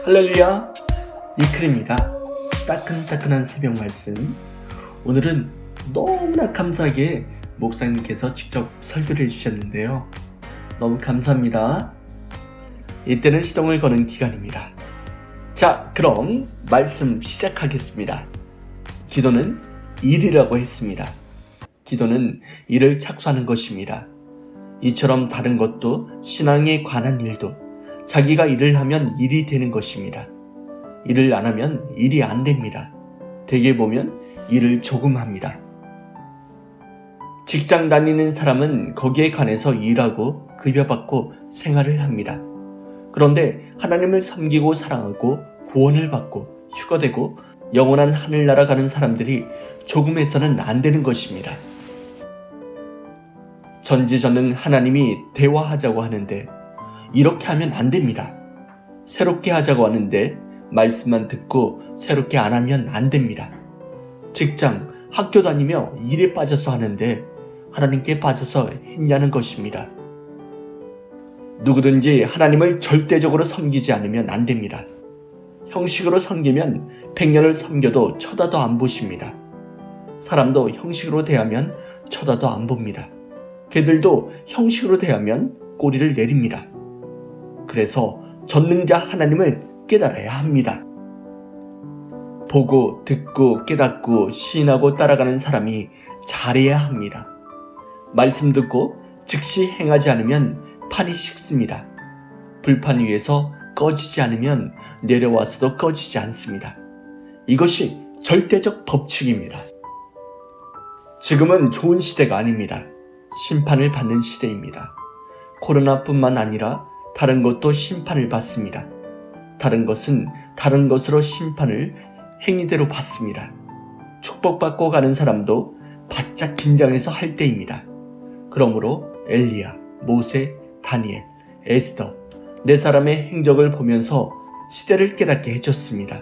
할렐루야, 이클입니다. 따끈따끈한 새벽 말씀. 오늘은 너무나 감사하게 목사님께서 직접 설교를 해주셨는데요. 너무 감사합니다. 이때는 시동을 거는 기간입니다. 자, 그럼 말씀 시작하겠습니다. 기도는 일이라고 했습니다. 기도는 일을 착수하는 것입니다. 이처럼 다른 것도 신앙에 관한 일도 자기가 일을 하면 일이 되는 것입니다. 일을 안 하면 일이 안 됩니다. 대개 보면 일을 조금 합니다. 직장 다니는 사람은 거기에 관해서 일하고 급여받고 생활을 합니다. 그런데 하나님을 섬기고 사랑하고 구원을 받고 휴거되고 영원한 하늘나라 가는 사람들이 조금해서는 안 되는 것입니다. 전지전능 하나님이 대화하자고 하는데 이렇게 하면 안 됩니다. 새롭게 하자고 하는데 말씀만 듣고 새롭게 안 하면 안 됩니다. 직장, 학교 다니며 일에 빠져서 하는데 하나님께 빠져서 했냐는 것입니다. 누구든지 하나님을 절대적으로 섬기지 않으면 안 됩니다. 형식으로 섬기면 100년을 섬겨도 쳐다도 안 보십니다. 사람도 형식으로 대하면 쳐다도 안 봅니다. 개들도 형식으로 대하면 꼬리를 내립니다. 그래서 전능자 하나님을 깨달아야 합니다. 보고 듣고 깨닫고 시인하고 따라가는 사람이 잘해야 합니다. 말씀 듣고 즉시 행하지 않으면 판이 식습니다. 불판 위에서 꺼지지 않으면 내려와서도 꺼지지 않습니다. 이것이 절대적 법칙입니다. 지금은 좋은 시대가 아닙니다. 심판을 받는 시대입니다. 코로나뿐만 아니라 다른 것도 심판을 받습니다. 다른 것은 다른 것으로 심판을 행위대로 받습니다. 축복받고 가는 사람도 바짝 긴장해서 할 때입니다. 그러므로 엘리야, 모세, 다니엘, 에스더 네 사람의 행적을 보면서 시대를 깨닫게 해줬습니다.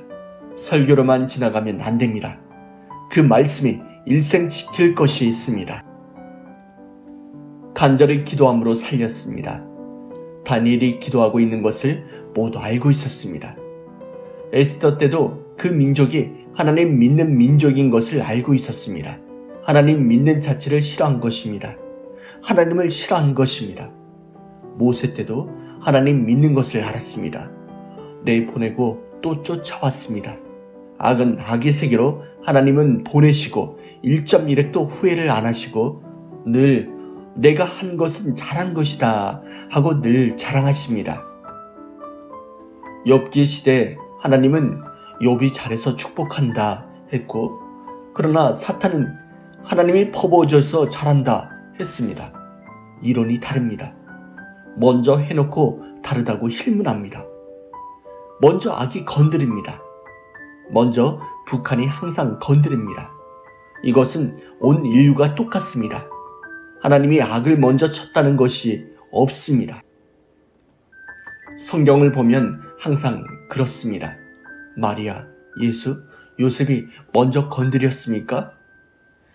설교로만 지나가면 안 됩니다. 그 말씀이 일생 지킬 것이 있습니다. 간절히 기도함으로 살렸습니다. 다니엘이 기도하고 있는 것을 모두 알고 있었습니다. 에스더 때도 그 민족이 하나님 믿는 민족인 것을 알고 있었습니다. 하나님 믿는 자체를 싫어한 것입니다. 하나님을 싫어한 것입니다. 모세 때도 하나님 믿는 것을 알았습니다. 내보내고 또 쫓아왔습니다. 악은 악의 세계로 하나님은 보내시고 1.1획도 후회를 안 하시고 늘 내가 한 것은 잘한 것이다 하고 늘 자랑하십니다. 욥기 시대 하나님은 욥이 잘해서 축복한다 했고 그러나 사탄은 하나님이 퍼부어줘서 잘한다 했습니다. 이론이 다릅니다. 먼저 해놓고 다르다고 힐문합니다. 먼저 악이 건드립니다. 먼저 북한이 항상 건드립니다. 이것은 온 인류가 똑같습니다. 하나님이 악을 먼저 쳤다는 것이 없습니다. 성경을 보면 항상 그렇습니다. 마리아, 예수, 요셉이 먼저 건드렸습니까?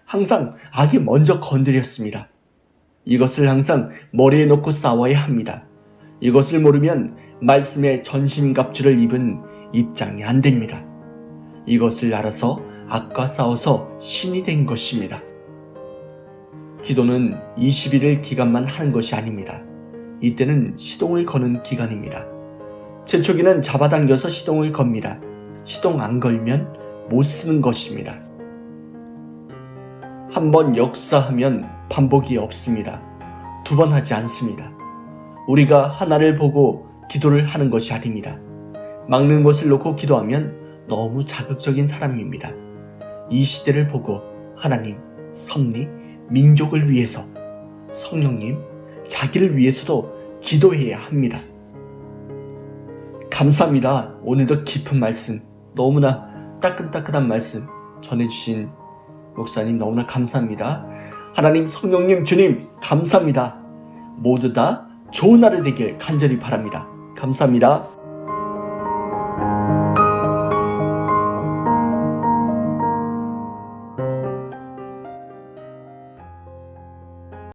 항상 악이 먼저 건드렸습니다. 이것을 항상 머리에 놓고 싸워야 합니다. 이것을 모르면 말씀의 전신갑주를 입은 입장이 안 됩니다. 이것을 알아서 악과 싸워서 신이 된 것입니다. 기도는 21일 기간만 하는 것이 아닙니다. 이때는 시동을 거는 기간입니다. 제초기는 잡아당겨서 시동을 겁니다. 시동 안 걸면 못 쓰는 것입니다. 한번 역사하면 반복이 없습니다. 두 번 하지 않습니다. 우리가 하나를 보고 기도를 하는 것이 아닙니다. 막는 것을 놓고 기도하면 너무 자극적인 사람입니다. 이 시대를 보고 하나님, 섭리, 민족을 위해서 성령님, 자기를 위해서도 기도해야 합니다. 감사합니다. 오늘도 깊은 말씀, 너무나 따끈따끈한 말씀 전해주신 목사님 너무나 감사합니다. 하나님, 성령님, 주님 감사합니다. 모두 다 좋은 하루 되길 간절히 바랍니다. 감사합니다.